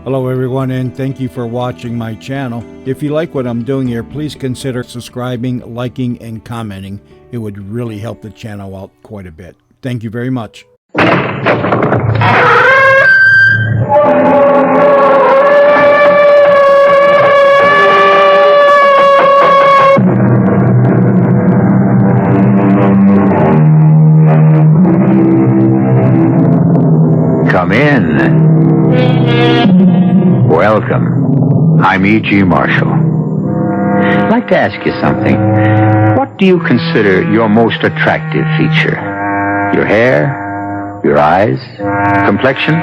Hello everyone, and thank you for watching my channel. If you like what I'm doing here, please consider subscribing, liking, and commenting. It would really help the channel out quite a bit. Thank you very much. Come in. Welcome. I'm E.G. Marshall. I'd like to ask you something. What do you consider your most attractive feature? Your hair? Your eyes? Complexion?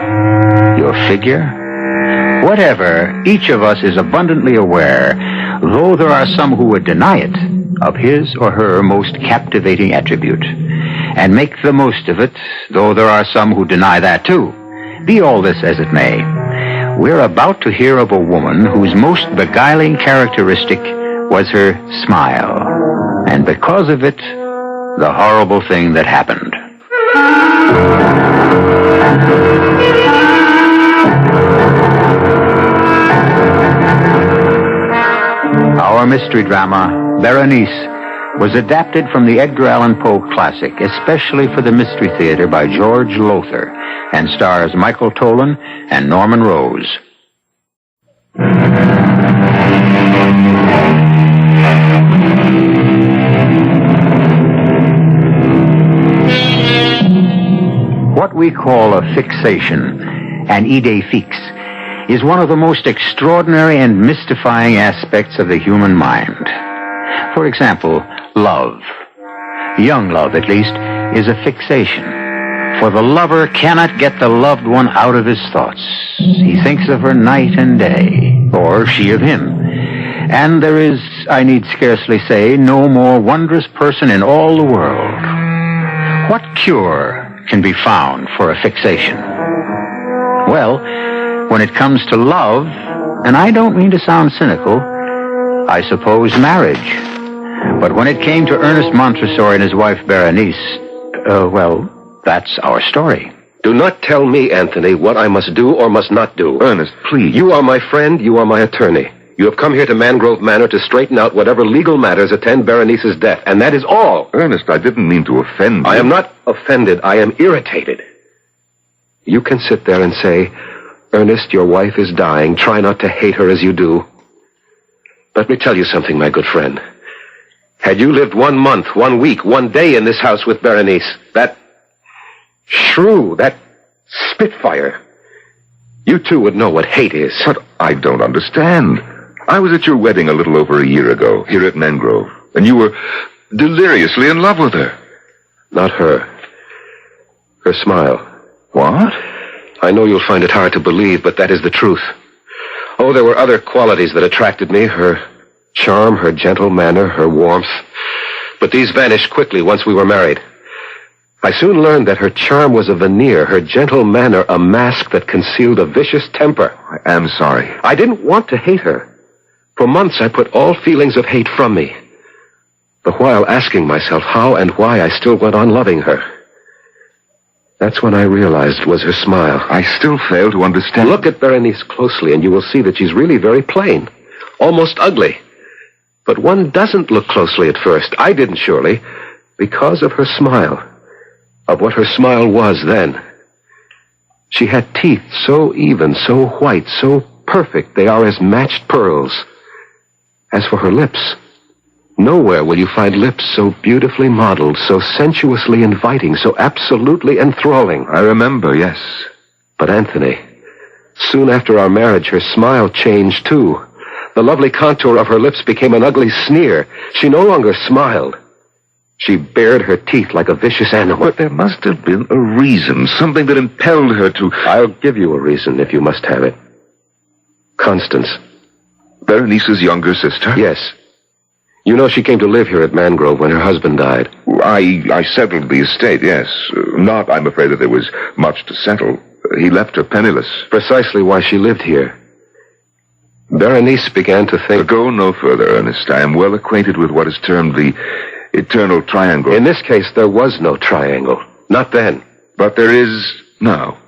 Your figure? Whatever, each of us is abundantly aware, though there are some who would deny it, of his or her most captivating attribute, and make the most of it, though there are some who deny that too. Be all this as it may, we're about to hear of a woman whose most beguiling characteristic was her smile, and because of it, the horrible thing that happened. Our mystery drama, Berenice, was adapted from the Edgar Allan Poe classic, especially for the Mystery Theater by George Lothar, and stars Michael Tolan and Norman Rose. What we call a fixation, an idée fixe, is one of the most extraordinary and mystifying aspects of the human mind. For example, love. Young love, at least, is a fixation. For the lover cannot get the loved one out of his thoughts. He thinks of her night and day, or she of him. And there is, I need scarcely say, no more wondrous person in all the world. What cure can be found for a fixation? Well, when it comes to love, and I don't mean to sound cynical, I suppose marriage. But when it came to Ernest Montresor and his wife Berenice, well, that's our story. Do not tell me, Anthony, what I must do or must not do. Ernest, please. You are my friend, you are my attorney. You have come here to Mangrove Manor to straighten out whatever legal matters attend Berenice's death, and that is all. Ernest, I didn't mean to offend you. I am not offended, I am irritated. You can sit there and say, Ernest, your wife is dying, try not to hate her as you do. Let me tell you something, my good friend. Had you lived 1 month, 1 week, 1 day in this house with Berenice, that shrew, that spitfire, you too would know what hate is. But I don't understand. I was at your wedding a little over a year ago, here at Mangrove, and you were deliriously in love with her. Not her. Her smile. What? I know you'll find it hard to believe, but that is the truth. Oh, there were other qualities that attracted me. Her charm, her gentle manner, her warmth. But these vanished quickly once we were married. I soon learned that her charm was a veneer, her gentle manner a mask that concealed a vicious temper. I am sorry. I didn't want to hate her. For months I put all feelings of hate from me, the while asking myself how and why I still went on loving her. That's when I realized it was her smile. I still fail to understand. Look at Berenice closely and you will see that she's really very plain, almost ugly. But one doesn't look closely at first. I didn't, surely, because of her smile, of what her smile was then. She had teeth so even, so white, so perfect, they are as matched pearls. As for her lips, nowhere will you find lips so beautifully modeled, so sensuously inviting, so absolutely enthralling. I remember, yes. But Anthony, soon after our marriage, her smile changed too. The lovely contour of her lips became an ugly sneer. She no longer smiled. She bared her teeth like a vicious animal. But there must have been a reason, something that impelled her to... I'll give you a reason if you must have it. Constance. Berenice's younger sister? Yes. You know she came to live here at Mangrove when her husband died. I settled the estate, yes. Not, I'm afraid, that there was much to settle. He left her penniless. Precisely why she lived here. Berenice began to think... Go no further, Ernest. I am well acquainted with what is termed the eternal triangle. In this case, there was no triangle. Not then. But there is now.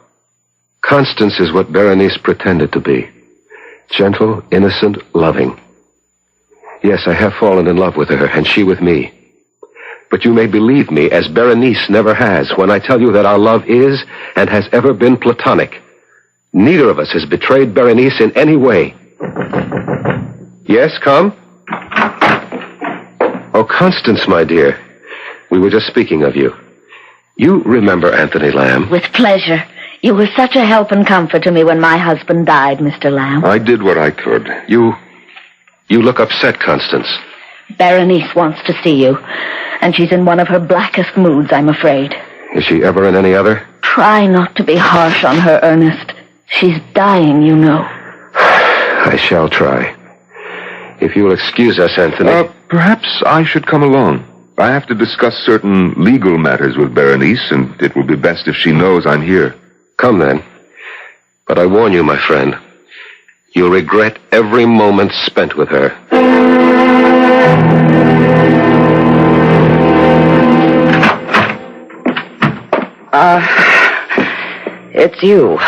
Constance is what Berenice pretended to be. Gentle, innocent, loving. Yes, I have fallen in love with her, and she with me. But you may believe me, as Berenice never has, when I tell you that our love is and has ever been platonic. Neither of us has betrayed Berenice in any way. Yes, come? Oh, Constance, my dear. We were just speaking of you. You remember Anthony Lamb? With pleasure. You were such a help and comfort to me when my husband died, Mr. Lamb. I did what I could. You look upset, Constance. Berenice wants to see you, and she's in one of her blackest moods, I'm afraid. Is she ever in any other? Try not to be harsh on her, Ernest. She's dying, you know. I shall try. If you will excuse us, Anthony. Perhaps I should come along. I have to discuss certain legal matters with Berenice, and it will be best if she knows I'm here. Come then. But I warn you, my friend, you'll regret every moment spent with her. It's you.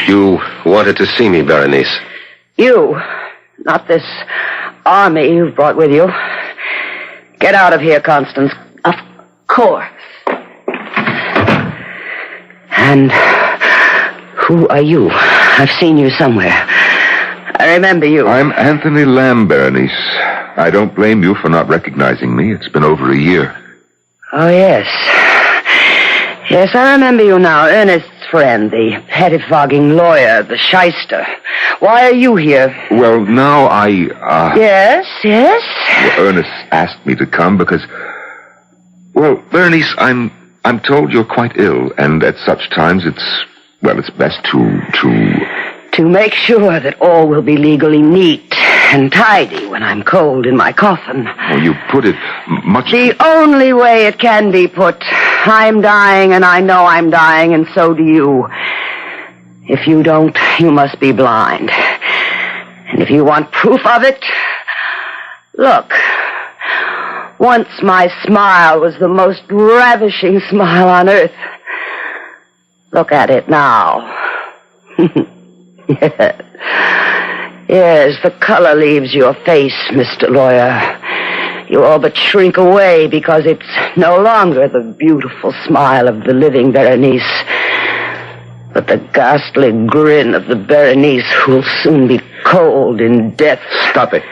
You wanted to see me, Berenice. You. Not this army you've brought with you. Get out of here, Constance. Of course. And who are you? I've seen you somewhere. I remember you. I'm Anthony Lamb, Berenice. I don't blame you for not recognizing me. It's been over a year. Oh, yes. Yes, I remember you now. Ernest's friend, the pettifogging lawyer, the shyster. Why are you here? Well, now Yes. Ernest asked me to come because... Well, Berenice, I'm told you're quite ill, and at such times it's best To make sure that all will be legally neat and tidy when I'm cold in my coffin. Oh, you put it much... The only way it can be put. I'm dying, and I know I'm dying, and so do you. If you don't, you must be blind. And if you want proof of it, look. Once my smile was the most ravishing smile on earth. Look at it now. Yes, the color leaves your face, Mr. Lawyer. You all but shrink away because it's no longer the beautiful smile of the living Berenice, but the ghastly grin of the Berenice who'll soon be cold in death. Stop it.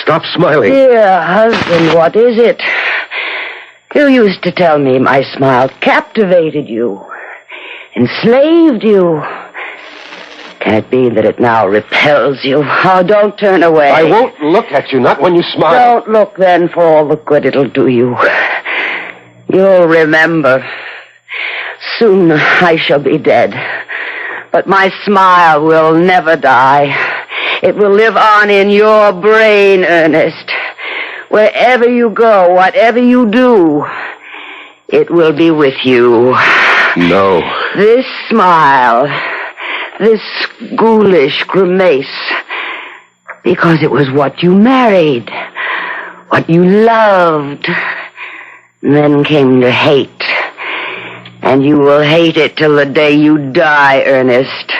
Stop smiling. Dear husband, what is it? You used to tell me my smile captivated you, enslaved you. Can it be that it now repels you? Oh, don't turn away. I won't look at you, not when you smile. Don't look then for all the good it'll do you. You'll remember. Soon I shall be dead. But my smile will never die. It will live on in your brain, Ernest. Wherever you go, whatever you do, it will be with you. No. This smile, this ghoulish grimace, because it was what you married, what you loved, and then came to hate. And you will hate it till the day you die, Ernest.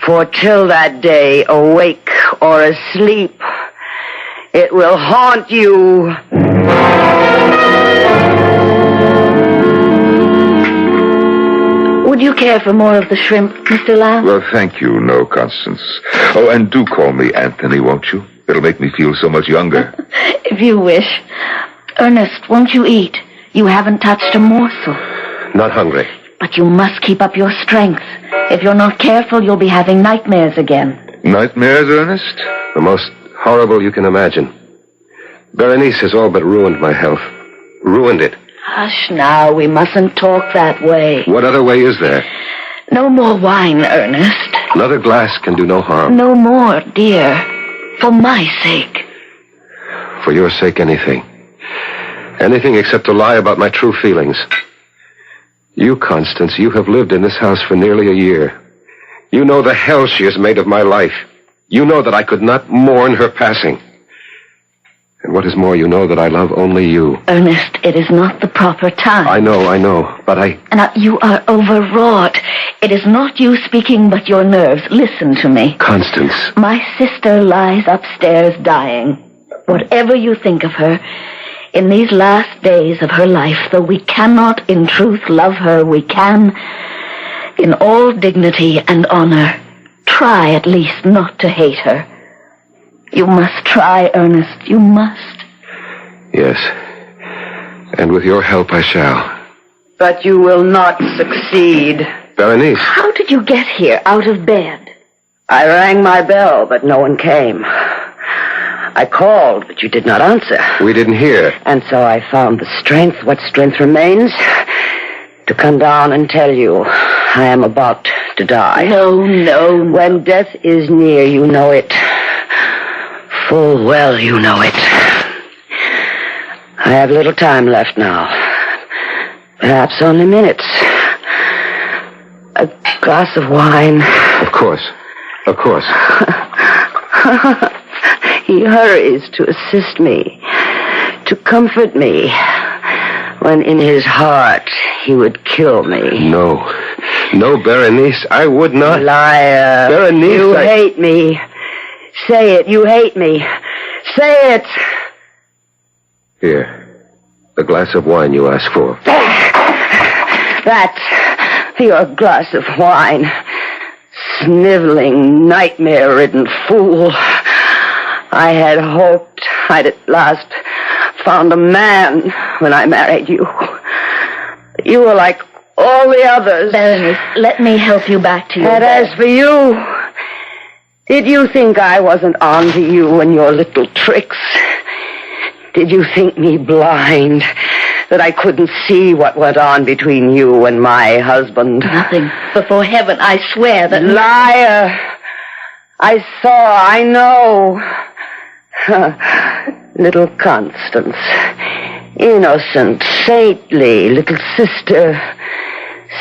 For till that day, awake or asleep, it will haunt you. Would you care for more of the shrimp, Mr. Lamb? Well, thank you. No, Constance. Oh, and do call me Anthony, won't you? It'll make me feel so much younger. If you wish. Ernest, won't you eat? You haven't touched a morsel. Not hungry. But you must keep up your strength. If you're not careful, you'll be having nightmares again. Nightmares, Ernest? The most horrible you can imagine. Berenice has all but ruined my health. Ruined it. Hush now, we mustn't talk that way. What other way is there? No more wine, Ernest. Another glass can do no harm. No more, dear. For my sake. For your sake, anything. Anything except to lie about my true feelings. You, Constance, you have lived in this house for nearly a year. You know the hell she has made of my life. You know that I could not mourn her passing. And what is more, you know that I love only you. Ernest, it is not the proper time. I know, but Now, you are overwrought. It is not you speaking, but your nerves. Listen to me. Constance. My sister lies upstairs dying. Whatever you think of her, in these last days of her life, though we cannot in truth love her, we can, in all dignity and honor, try at least not to hate her. You must try, Ernest. You must. Yes. And with your help I shall. But you will not succeed. Berenice. How did you get here, out of bed? I rang my bell, but no one came. I called, but you did not answer. We didn't hear. And so I found the strength, what strength remains, to come down and tell you I am about to die. No. When death is near, you know it. Full well you know it. I have little time left now. Perhaps only minutes. A glass of wine. Of course. He hurries to assist me, to comfort me, when in his heart he would kill me. No, Berenice, I would not. Liar. Berenice, you hate me. Say it, you hate me. Say it. Here, the glass of wine you asked for. That's your glass of wine. Sniveling, nightmare-ridden fool. I had hoped I'd at last found a man when I married you. You were like all the others. Berenice, let me help you back to your And bed. as for you, did you think I wasn't on to you and your little tricks? Did you think me blind, that I couldn't see what went on between you and my husband? Nothing. Before heaven, I swear that... Liar! I saw, I know. Little Constance. Innocent, saintly little sister,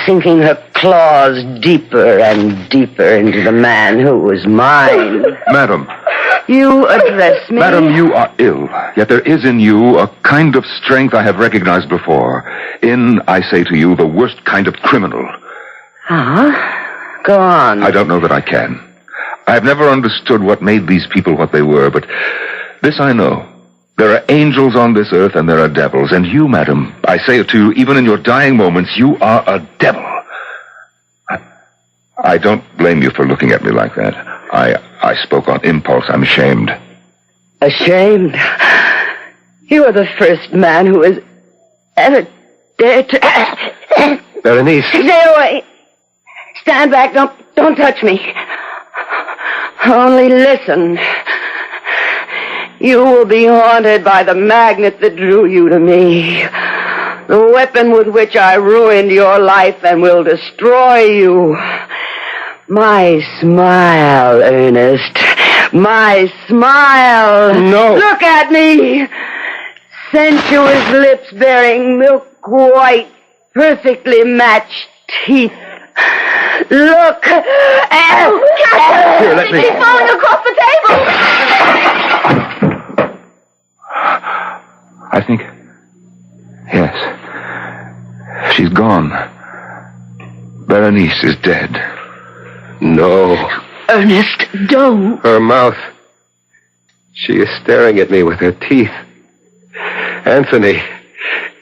sinking her claws deeper and deeper into the man who was mine. Madam. You address me? Madam, you are ill, yet there is in you a kind of strength I have recognized before. I say to you, the worst kind of criminal. Go on. I don't know that I can. I have never understood what made these people what they were, but this I know. There are angels on this earth and there are devils, and you, madam, I say it to you, even in your dying moments, you are a devil. I don't blame you for looking at me like that. I spoke on impulse. I'm ashamed. Ashamed? You are the first man who has ever dared to... Berenice. Stay away. Stand back. Don't touch me. Only listen. You will be haunted by the magnet that drew you to me. The weapon with which I ruined your life and will destroy you. My smile, Ernest. My smile. No. Look at me. Sensuous lips bearing milk white, perfectly matched teeth. Look. Here, let me... She's falling across the table! I think... Yes. She's gone. Berenice is dead. No. Ernest, don't. Her mouth. She is staring at me with her teeth. Anthony,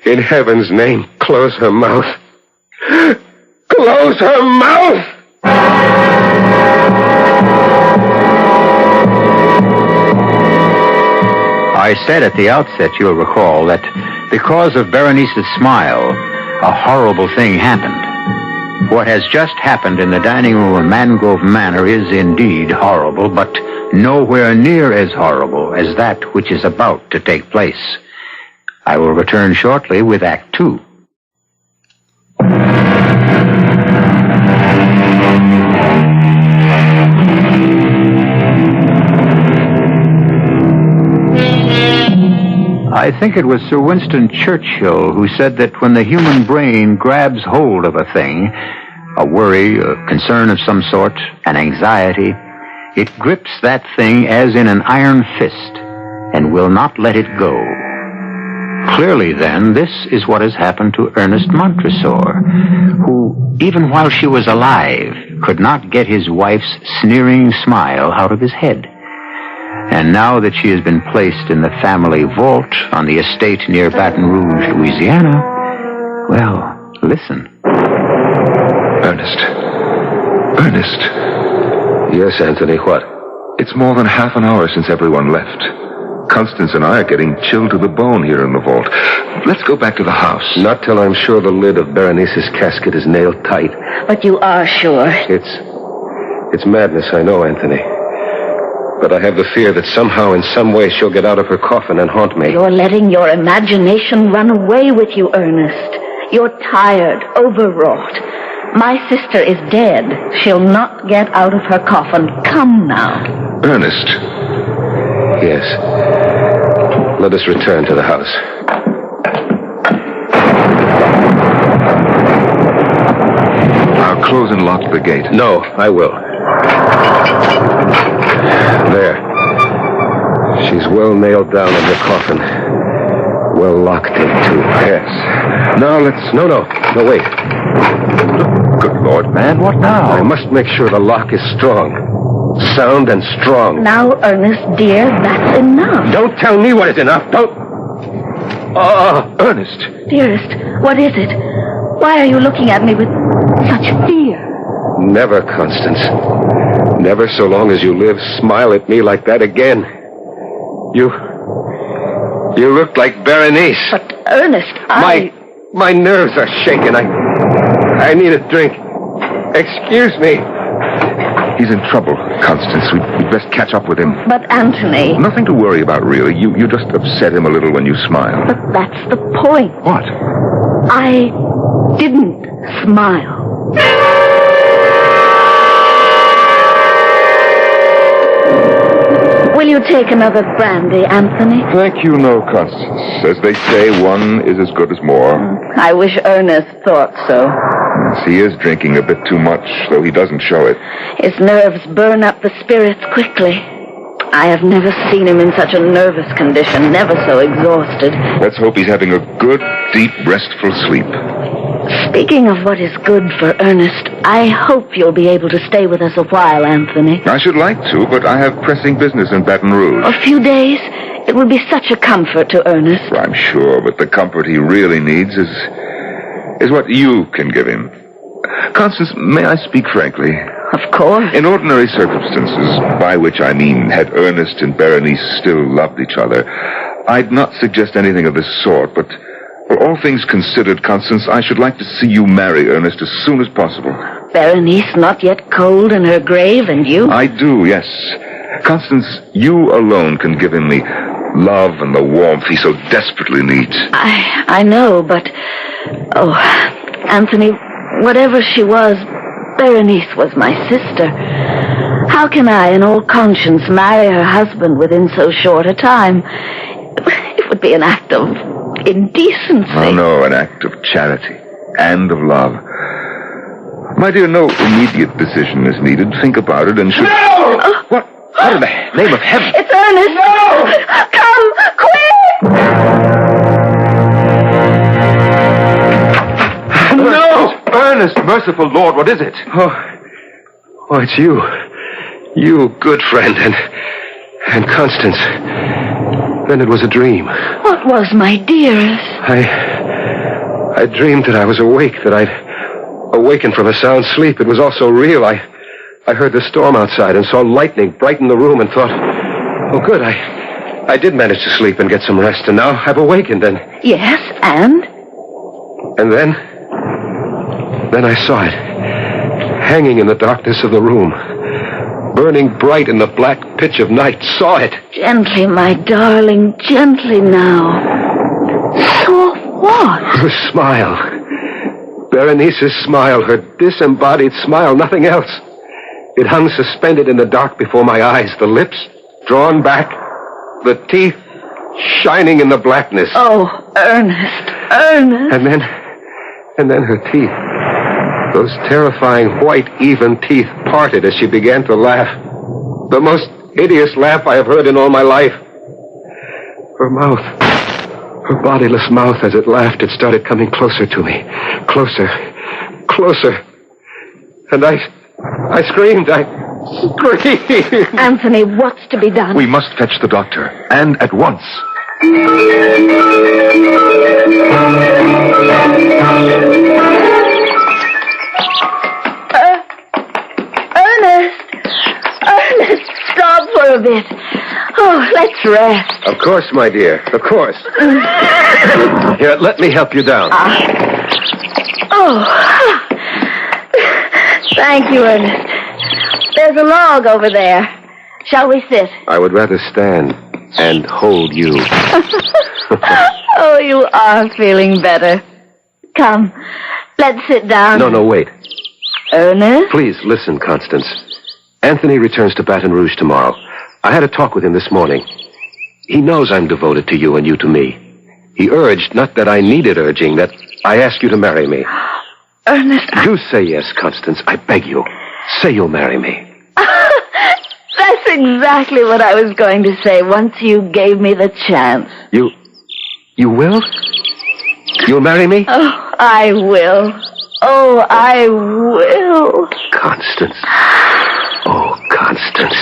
in heaven's name, close her mouth. Close her mouth! I said at the outset, you'll recall, that because of Berenice's smile, a horrible thing happened. What has just happened in the dining room of Mangrove Manor is indeed horrible, but nowhere near as horrible as that which is about to take place. I will return shortly with Act 2. I think it was Sir Winston Churchill who said that when the human brain grabs hold of a thing, a worry, a concern of some sort, an anxiety, it grips that thing as in an iron fist and will not let it go. Clearly, then, this is what has happened to Ernest Montresor, who, even while she was alive, could not get his wife's sneering smile out of his head. And now that she has been placed in the family vault on the estate near Baton Rouge, Louisiana, well, listen. Ernest. Ernest. Yes, Anthony, what? It's more than half an hour since everyone left. Constance and I are getting chilled to the bone here in the vault. Let's go back to the house. Not till I'm sure the lid of Berenice's casket is nailed tight. But you are sure. It's madness, I know, Anthony. But I have the fear that somehow, in some way, she'll get out of her coffin and haunt me. You're letting your imagination run away with you, Ernest. You're tired, overwrought. My sister is dead. She'll not get out of her coffin. Come now. Ernest. Yes. Let us return to the house. I'll close and lock the gate. No, I will. There. She's well nailed down in her coffin. Well locked in, too. Yes. Now let's... No, wait. Good Lord, man, what now? I must make sure the lock is strong. Sound and strong. Now, Ernest, dear, that's enough. Don't tell me what is enough. Don't... Oh, Ernest. Dearest, what is it? Why are you looking at me with such fear? Never, Constance. Never so long as you live, smile at me like that again. You look like Berenice. But, Ernest, My nerves are shaking. I need a drink. Excuse me. He's in trouble, Constance. We'd best catch up with him. But, Anthony... Nothing to worry about, really. You just upset him a little when you smile. But that's the point. What? I didn't smile. Will you take another brandy, Anthony? Thank you, no, Constance. As they say, one is as good as more. I wish Ernest thought so. Yes, he is drinking a bit too much, though he doesn't show it. His nerves burn up the spirits quickly. I have never seen him in such a nervous condition, never so exhausted. Let's hope he's having a good, deep, restful sleep. Speaking of what is good for Ernest, I hope you'll be able to stay with us a while, Anthony. I should like to, but I have pressing business in Baton Rouge. A few days? It would be such a comfort to Ernest. I'm sure, but the comfort he really needs is what you can give him. Constance, may I speak frankly? Of course. In ordinary circumstances, by which I mean had Ernest and Berenice still loved each other, I'd not suggest anything of this sort, but for all things considered, Constance, I should like to see you marry Ernest as soon as possible. Berenice not yet cold in her grave, and you? I do, yes. Constance, you alone can give him the love and the warmth he so desperately needs. I know, but... Oh, Anthony, whatever she was, Berenice was my sister. How can I, in all conscience, marry her husband within so short a time? It would be an act of indecency. Oh, no, an act of charity and of love. My dear, no immediate decision is needed. Think about it and should... No! What in the name of heaven? It's Ernest! No! Come, quick! No! Ernest, merciful Lord, what is it? Oh, it's you. You, good friend, and Constance. Then it was a dream. What was, my dearest? I dreamed that I was awake, that I'd awakened from a sound sleep. It was all so real. I heard the storm outside and saw lightning brighten the room and thought, oh, good, I did manage to sleep and get some rest, and now I've awakened, and... Yes, and? And then I saw it, hanging in the darkness of the room, burning bright in the black pitch of night. Saw it. Gently, my darling, gently now. Saw what? Her smile. Berenice's smile, her disembodied smile, nothing else. It hung suspended in the dark before my eyes, the lips drawn back, the teeth shining in the blackness. Oh, Ernest. And then her teeth. Those terrifying white, even teeth parted as she began to laugh. The most hideous laugh I have heard in all my life. Her mouth. Her bodiless mouth, as it laughed, it started coming closer to me. Closer. Closer. And I screamed. I screamed. Anthony, what's to be done? We must fetch the doctor, and at once. Ernest, stop for a bit. Oh, let's rest. Of course, my dear. Of course. Here, let me help you down. Thank you, Ernest. There's a log over there. Shall we sit? I would rather stand and hold you. Oh, you are feeling better. Come, let's sit down. No, wait. Ernest? Please, listen, Constance. Anthony returns to Baton Rouge tomorrow. I had a talk with him this morning. He knows I'm devoted to you and you to me. He urged, not that I needed urging, that I ask you to marry me. Ernest, Do say yes, Constance. I beg you. Say you'll marry me. That's exactly what I was going to say once you gave me the chance. You will? You'll marry me? Oh, I will. Oh, I will. Constance. Oh, Constance.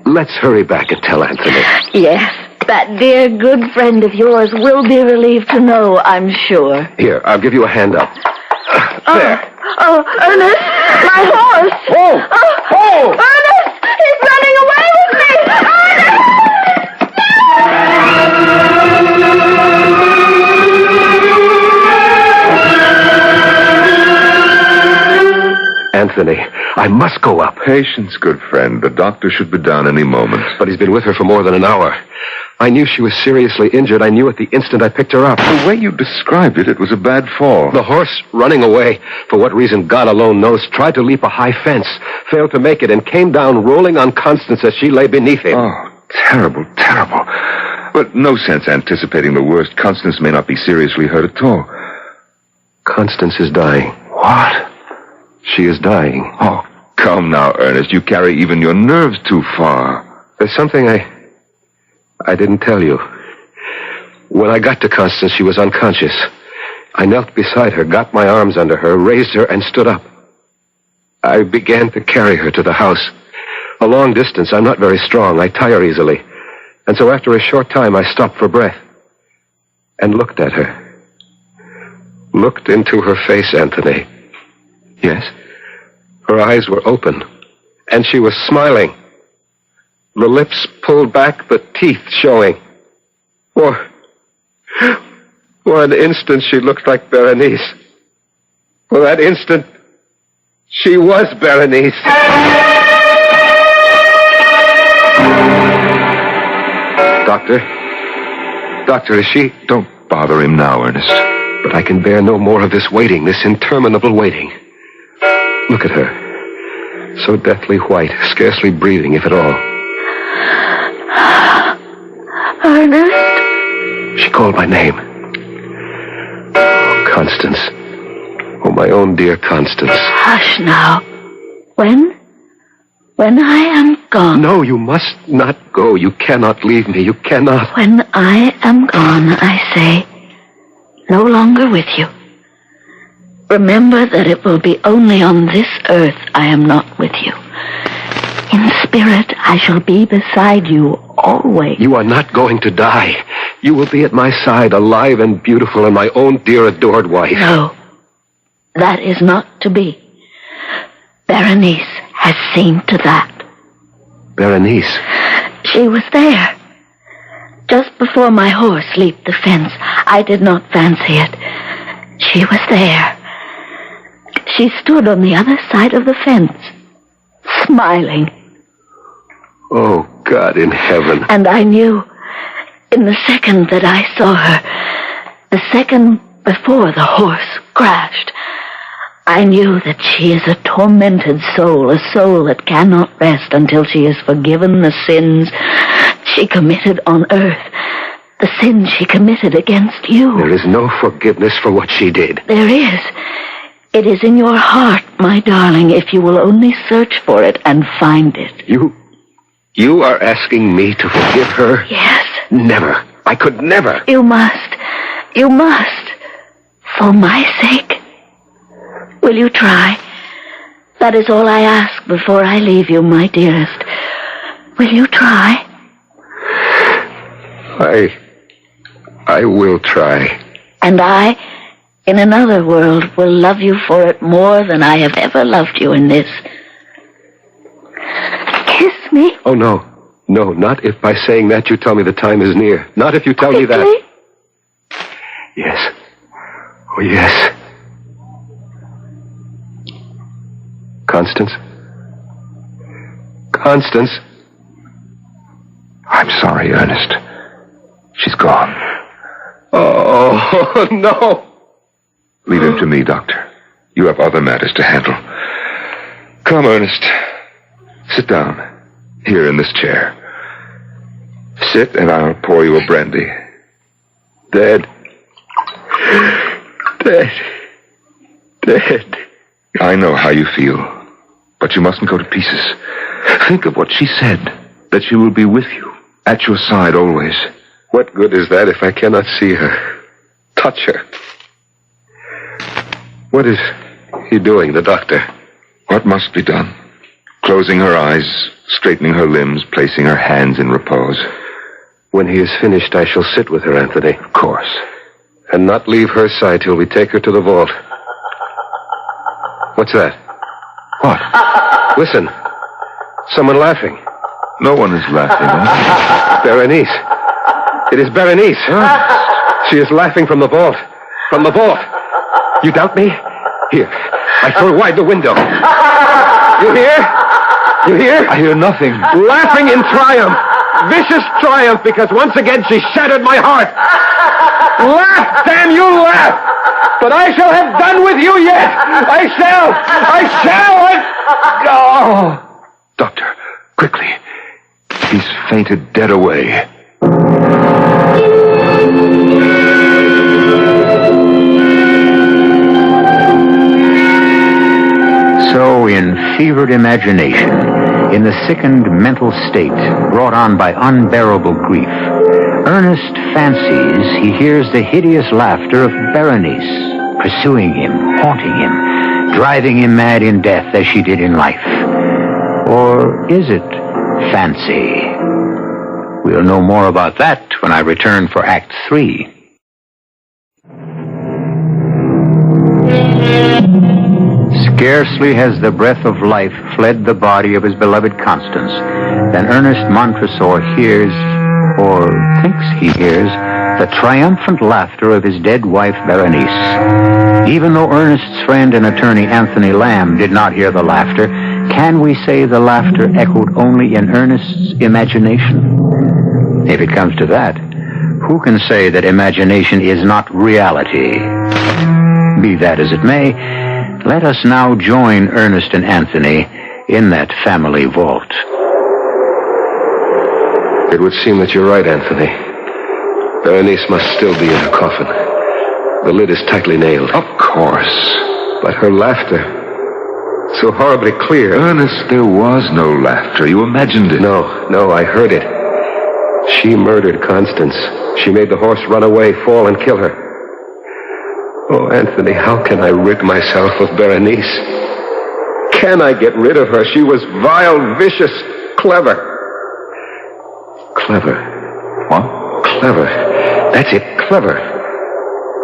Let's hurry back and tell Anthony. Yes, that dear good friend of yours will be relieved to know, I'm sure. Here, I'll give you a hand up. There. Oh, Ernest, my horse. Oh! Ernest, he's running away with me. Anthony, I must go up. Patience, good friend. The doctor should be down any moment. But he's been with her for more than an hour. I knew she was seriously injured. I knew it the instant I picked her up. The way you described it, it was a bad fall. The horse, running away, for what reason God alone knows, tried to leap a high fence, failed to make it, and came down rolling on Constance as she lay beneath him. Oh, terrible, terrible. But no sense anticipating the worst. Constance may not be seriously hurt at all. Constance is dying. What? She is dying. Oh, come now, Ernest. You carry even your nerves too far. There's something I didn't tell you. When I got to Constance, she was unconscious. I knelt beside her, got my arms under her, raised her, and stood up. I began to carry her to the house. A long distance. I'm not very strong. I tire easily. And so after a short time, I stopped for breath and looked at her. Looked into her face, Anthony. Yes? Her eyes were open, and she was smiling. The lips pulled back, the teeth showing. For an instant, she looked like Berenice. For that instant, she was Berenice. Doctor, is she? Don't bother him now, Ernest. But I can bear no more of this waiting, this interminable waiting. Look at her. So deathly white, scarcely breathing, if at all. Ernest? She called my name. Oh, Constance. Oh, my own dear Constance. Hush now. When I am gone. No, you must not go. You cannot leave me. You cannot. When I am gone, I say, no longer with you. Remember that it will be only on this earth I am not with you. In spirit, I shall be beside you always. You are not going to die. You will be at my side, alive and beautiful, and my own dear adored wife. No, that is not to be. Berenice has seen to that. Berenice? She was there. Just before my horse leaped the fence, I did not fancy it. She was there. She stood on the other side of the fence, smiling. Oh, God in heaven. And I knew, in the second that I saw her, the second before the horse crashed, I knew that she is a tormented soul, a soul that cannot rest until she has forgiven the sins she committed on earth, the sins she committed against you. There is no forgiveness for what she did. There is. It is in your heart, my darling, if you will only search for it and find it. You are asking me to forgive her? Yes. Never. I could never. You must. You must. For my sake. Will you try? That is all I ask before I leave you, my dearest. Will you try? I will try. And I, in another world, will love you for it more than I have ever loved you in this. Kiss me. Oh, no. No, not if by saying that you tell me the time is near. Not if you tell me that. Yes. Oh, yes. Constance? Constance? I'm sorry, Ernest. She's gone. Oh, no. Leave him to me, Doctor. You have other matters to handle. Come, Ernest. Sit down. Here in this chair. Sit, and I'll pour you a brandy. Dead. Dead. Dead. I know how you feel, but you mustn't go to pieces. Think of what she said, that she will be with you, at your side always. What good is that if I cannot see her, touch her? What is he doing, the doctor? What must be done? Closing her eyes, straightening her limbs, placing her hands in repose. When he is finished, I shall sit with her, Anthony. Of course. And not leave her side till we take her to the vault. What's that? What? Listen. Someone laughing. No one is laughing, huh? Berenice. It is Berenice. She is laughing from the vault. From the vault. You doubt me? Here. I throw wide the window. You hear? You hear? I hear nothing. Laughing in triumph. Vicious triumph, because once again she shattered my heart. Laugh, damn you, laugh! But I shall have done with you yet! I shall! Oh! Doctor, quickly. He's fainted dead away. So, in fevered imagination, in the sickened mental state brought on by unbearable grief, Ernest fancies he hears the hideous laughter of Berenice, pursuing him, haunting him, driving him mad in death as she did in life. Or is it fancy? We'll know more about that when I return for Act 3. Scarcely has the breath of life fled the body of his beloved Constance than Ernest Montresor hears, or thinks he hears, the triumphant laughter of his dead wife Berenice. Even though Ernest's friend and attorney Anthony Lamb did not hear the laughter, can we say the laughter echoed only in Ernest's imagination? If it comes to that, who can say that imagination is not reality? Be that as it may, let us now join Ernest and Anthony in that family vault. It would seem that you're right, Anthony. Berenice must still be in her coffin. The lid is tightly nailed. Of course. But her laughter, so horribly clear. Ernest, there was no laughter. You imagined it. No, I heard it. She murdered Constance. She made the horse run away, fall, and kill her. Oh, Anthony, how can I rid myself of Berenice? Can I get rid of her? She was vile, vicious, clever. Clever. What? Clever. That's it, clever.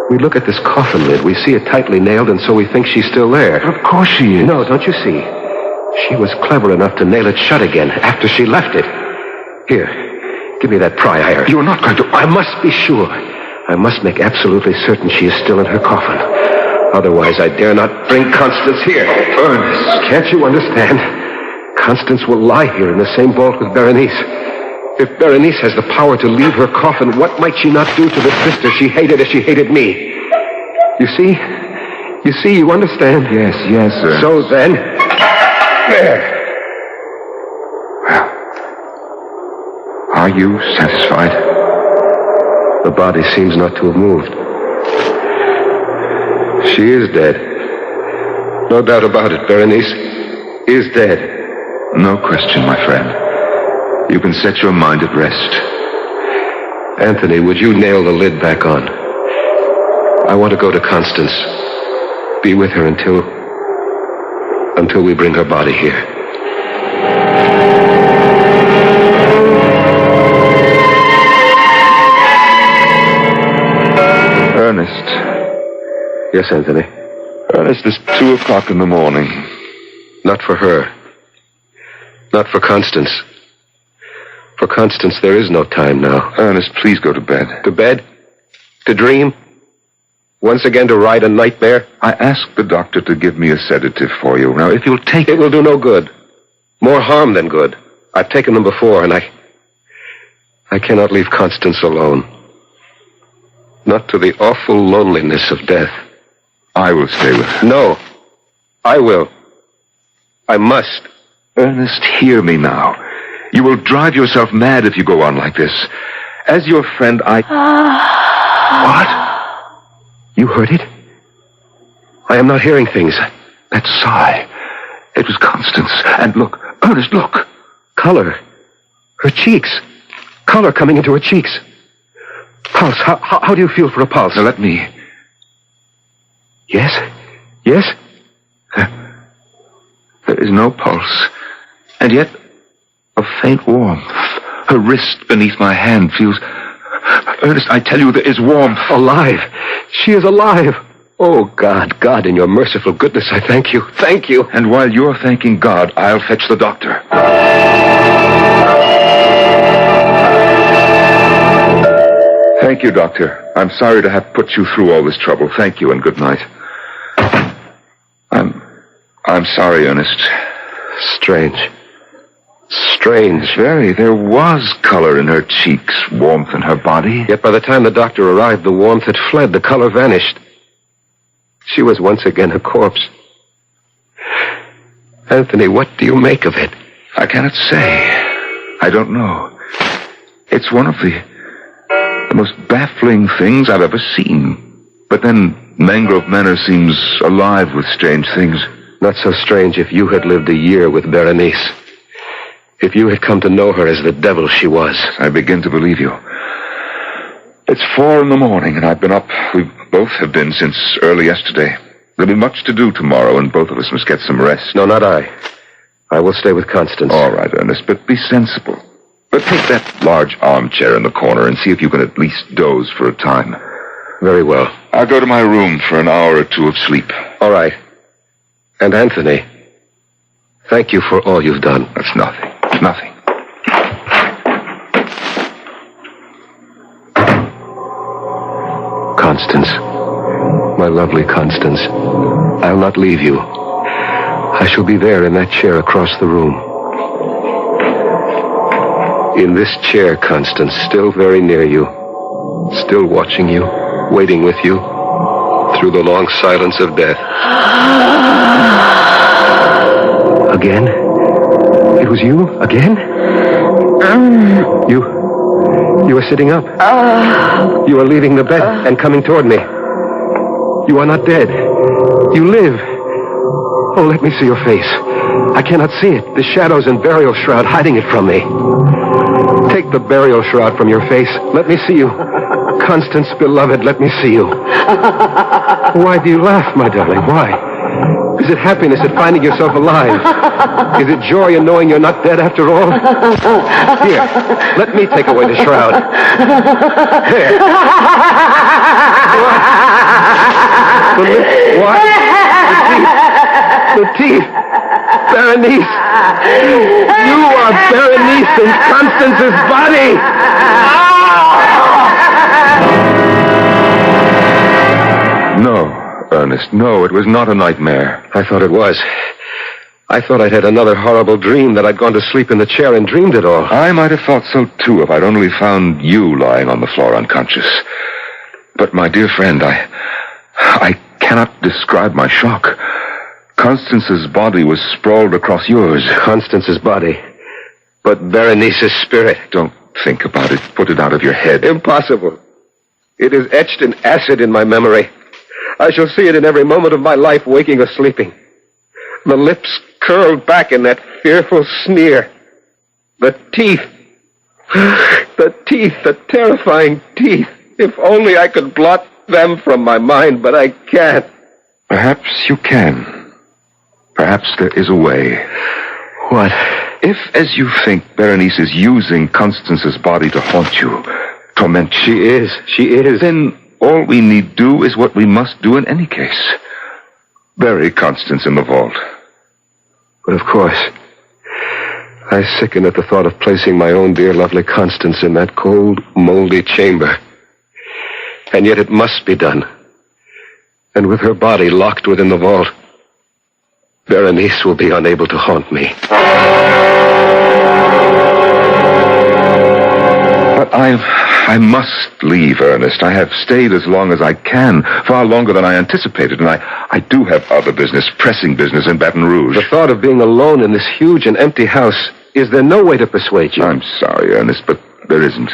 We look at this coffin lid. We see it tightly nailed, and so we think she's still there. Of course she is. No, don't you see? She was clever enough to nail it shut again after she left it. Here, give me that pry iron. You're not going to... I must be sure. I must make absolutely certain she is still in her coffin. Otherwise, I dare not bring Constance here. Ernest. Can't you understand? Constance will lie here in the same vault with Berenice. If Berenice has the power to leave her coffin, what might she not do to the sister she hated as she hated me? You see? You understand? Yes, Ernest. So then... There. Well, are you satisfied? The body seems not to have moved. She is dead. No doubt about it, Berenice is dead. No question, my friend. You can set your mind at rest. Anthony, would you nail the lid back on? I want to go to Constance. Be with her until we bring her body here. Ernest. Yes, Anthony. Ernest, it's 2 o'clock in the morning. Not for her. Not for Constance. For Constance, there is no time now. Ernest, please go to bed. To bed? To dream? Once again to ride a nightmare? I asked the doctor to give me a sedative for you. Now, if you'll take it... It will do no good. More harm than good. I've taken them before, and I cannot leave Constance alone. Not to the awful loneliness of death. I will stay with her. No. I will. I must. Ernest, hear me now. You will drive yourself mad if you go on like this. As your friend, What? You heard it? I am not hearing things. That sigh. It was Constance. And look, Ernest, look. Color. Her cheeks. Color coming into her cheeks. Pulse. How do you feel for a pulse? Now, let me... Yes? Yes? There is no pulse. And yet, a faint warmth. Her wrist beneath my hand feels... Ernest, I tell you, there is warmth. Alive. She is alive. Oh, God, in your merciful goodness, I thank you. Thank you. And while you're thanking God, I'll fetch the doctor. Thank you, Doctor. I'm sorry to have put you through all this trouble. Thank you and good night. I'm sorry, Ernest. Strange. Very. There was color in her cheeks, warmth in her body. Yet by the time the doctor arrived, the warmth had fled, the color vanished. She was once again a corpse. Anthony, what do you make of it? I cannot say. I don't know. It's one of the most baffling things I've ever seen. But then Mangrove Manor seems alive with strange things. Not so strange if you had lived a year with Berenice. If you had come to know her as the devil she was. I begin to believe you. It's 4 in the morning, and I've been up. We both have been since early yesterday. There'll be much to do tomorrow, and both of us must get some rest. No, not I. I will stay with Constance. All right, Ernest, but be sensible. But take that large armchair in the corner and see if you can at least doze for a time. Very well. I'll go to my room for an hour or two of sleep. All right. And Anthony, thank you for all you've done. That's nothing. Nothing. Constance. My lovely Constance. I'll not leave you. I shall be there in that chair across the room. In this chair, Constance, still very near you. Still watching you, waiting with you, through the long silence of death. Again? It was you? Again? You are sitting up. You are leaving the bed and coming toward me. You are not dead. You live. Oh, let me see your face. I cannot see it. The shadows and burial shroud hiding it from me. Take the burial shroud from your face. Let me see you. Constance, beloved, let me see you. Why do you laugh, my darling? Why? Is it happiness at finding yourself alive? Is it joy in knowing you're not dead after all? Here, let me take away the shroud. There. What? The teeth. Berenice. You are Berenice in Constance's body. No, Ernest, no, it was not a nightmare. I thought it was. I thought I'd had another horrible dream, that I'd gone to sleep in the chair and dreamed it all. I might have thought so, too, if I'd only found you lying on the floor unconscious. But, my dear friend, I cannot describe my shock. Constance's body was sprawled across yours. Constance's body. But Berenice's spirit. Don't think about it. Put it out of your head. Impossible. It is etched in acid in my memory. I shall see it in every moment of my life, waking or sleeping. The lips curled back in that fearful sneer. The teeth The teeth, the terrifying teeth. If only I could blot them from my mind, but I can't. Perhaps you can. Perhaps there is a way. What? If, as you think, Berenice is using Constance's body to haunt you, torment you... She is. Then all we need do is what we must do in any case. Bury Constance in the vault. But of course, I sicken at the thought of placing my own dear lovely Constance in that cold, moldy chamber. And yet it must be done. And with her body locked within the vault, Berenice will be unable to haunt me. But I must leave, Ernest. I have stayed as long as I can, far longer than I anticipated, and I do have other business, pressing business in Baton Rouge. The thought of being alone in this huge and empty house, is there no way to persuade you? I'm sorry, Ernest, but there isn't.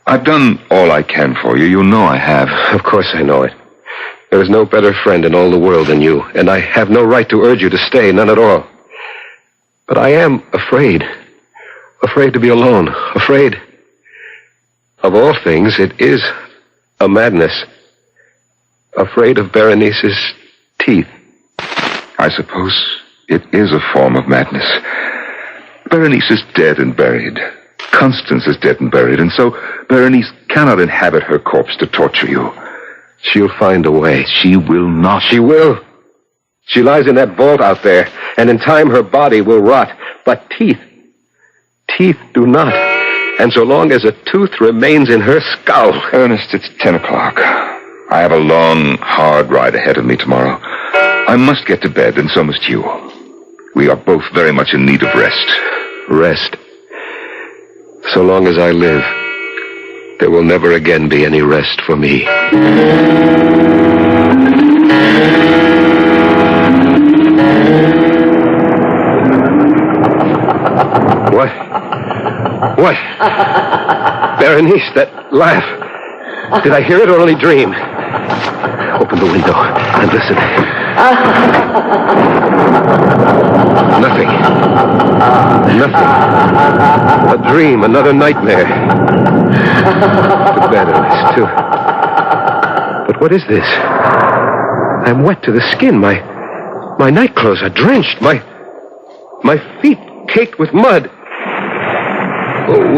I've done all I can for you. You know I have. Of course I know it. There is no better friend in all the world than you, and I have no right to urge you to stay, none at all. But I am afraid. Afraid to be alone. Afraid. Of all things, it is a madness. Afraid of Berenice's teeth. I suppose it is a form of madness. Berenice is dead and buried. Constance is dead and buried, and so Berenice cannot inhabit her corpse to torture you. She'll find a way. She will not. She will. She lies in that vault out there, and in time her body will rot. But teeth do not. And so long as a tooth remains in her skull... Ernest, it's 10 o'clock. I have a long, hard ride ahead of me tomorrow. I must get to bed, and so must you. We are both very much in need of rest. Rest. So long as I live, there will never again be any rest for me. What? Berenice, that laugh. Did I hear it or only dream? Open the window and listen. Nothing. A dream, another nightmare. To bed, Ernest, too. But what is this? I'm wet to the skin. My nightclothes are drenched. My feet caked with mud. Oh,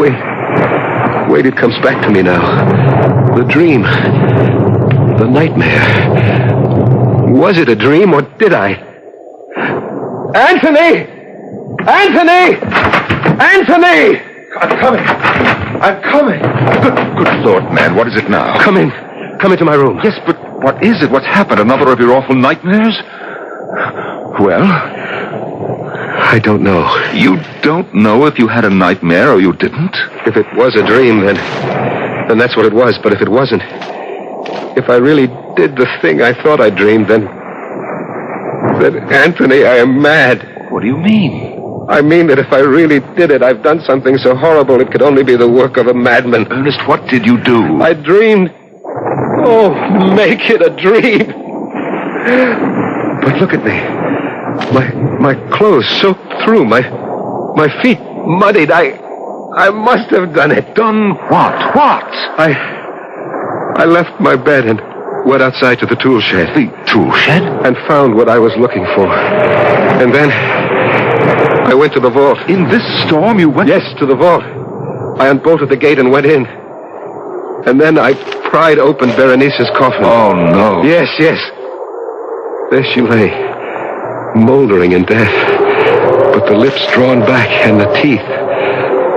wait, it comes back to me now. The dream. The nightmare. Was it a dream, or did I? Anthony! I'm coming. Good Lord, man, what is it now? Come into my room. Yes, but what is it? What's happened? Another of your awful nightmares? Well? I don't know. You don't know if you had a nightmare or you didn't? If it was a dream, then that's what it was. But if it wasn't, if I really did the thing I thought I dreamed, then Anthony, I am mad. What do you mean? I mean that if I really did it, I've done something so horrible it could only be the work of a madman. Ernest, what did you do? I dreamed. Oh, make it a dream. But look at me. My clothes soaked through, my feet muddied. I must have done it. Done what? What? I left my bed and went outside to the tool shed. The tool shed? And found what I was looking for. And then I went to the vault. In this storm you went? Yes, to the vault. I unbolted the gate and went in. And then I pried open Berenice's coffin. Oh, no. Yes. There she lay, moldering in death. But the lips drawn back and the teeth,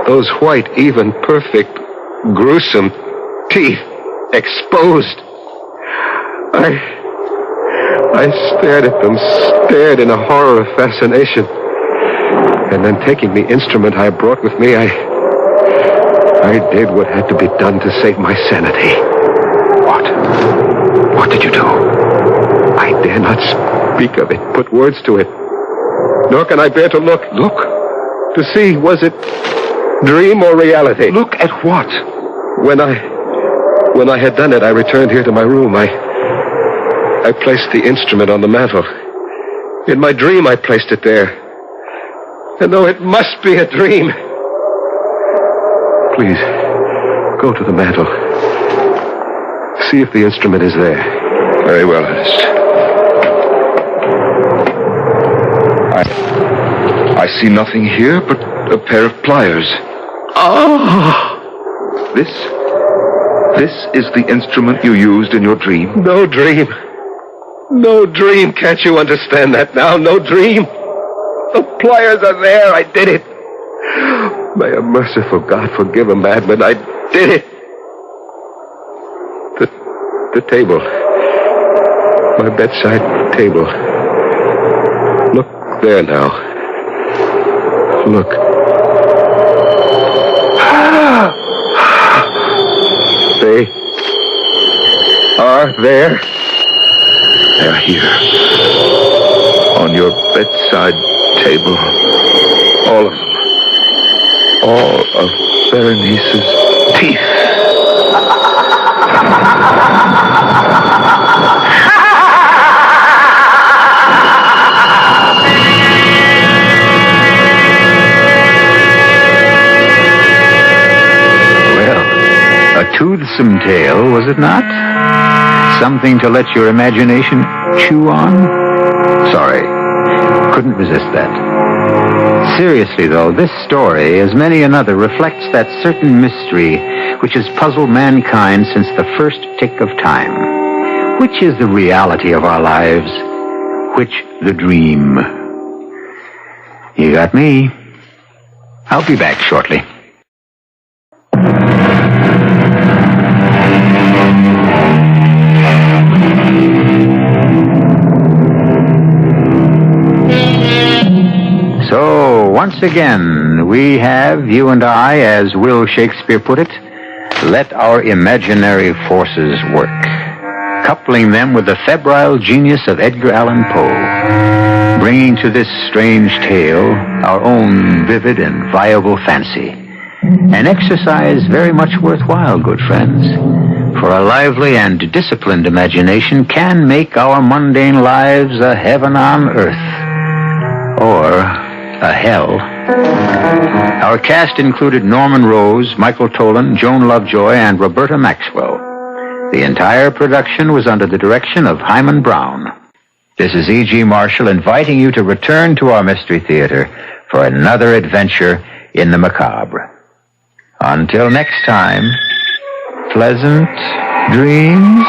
those white, even, perfect, gruesome teeth, exposed. I stared at them, stared in a horror of fascination. And then taking the instrument I brought with me, I did what had to be done to save my sanity. What? What did you do? I dare not speak of it, put words to it. Nor can I bear to look. Look? To see, was it dream or reality? Look at what? When I had done it, I returned here to my room. I placed the instrument on the mantel. In my dream, I placed it there. And though it must be a dream, Please, go to the mantel. See if the instrument is there. Very well, Ernest. I see nothing here but a pair of pliers. Oh! This is the instrument you used in your dream? No dream. No dream. Can't you understand that now? No dream. The pliers are there. I did it. May a merciful God forgive a madman. I did it. The table. My bedside table. Look there now. Look. They are there. They're here. On your bedside table. All of them. All of Berenice's teeth. A toothsome tale, was it not? Something to let your imagination chew on? Sorry, couldn't resist that. Seriously, though, this story, as many another, reflects that certain mystery which has puzzled mankind since the first tick of time. Which is the reality of our lives? Which the dream? You got me. I'll be back shortly. So, once again, we have, you and I, as Will Shakespeare put it, let our imaginary forces work, coupling them with the febrile genius of Edgar Allan Poe, bringing to this strange tale our own vivid and viable fancy. An exercise very much worthwhile, good friends, for a lively and disciplined imagination can make our mundane lives a heaven on earth, or a hell. Our cast included Norman Rose, Michael Tolan, Joan Lovejoy, and Roberta Maxwell. The entire production was under the direction of Hyman Brown. This is E.G. Marshall inviting you to return to our Mystery Theater for another adventure in the macabre. Until next time, pleasant dreams.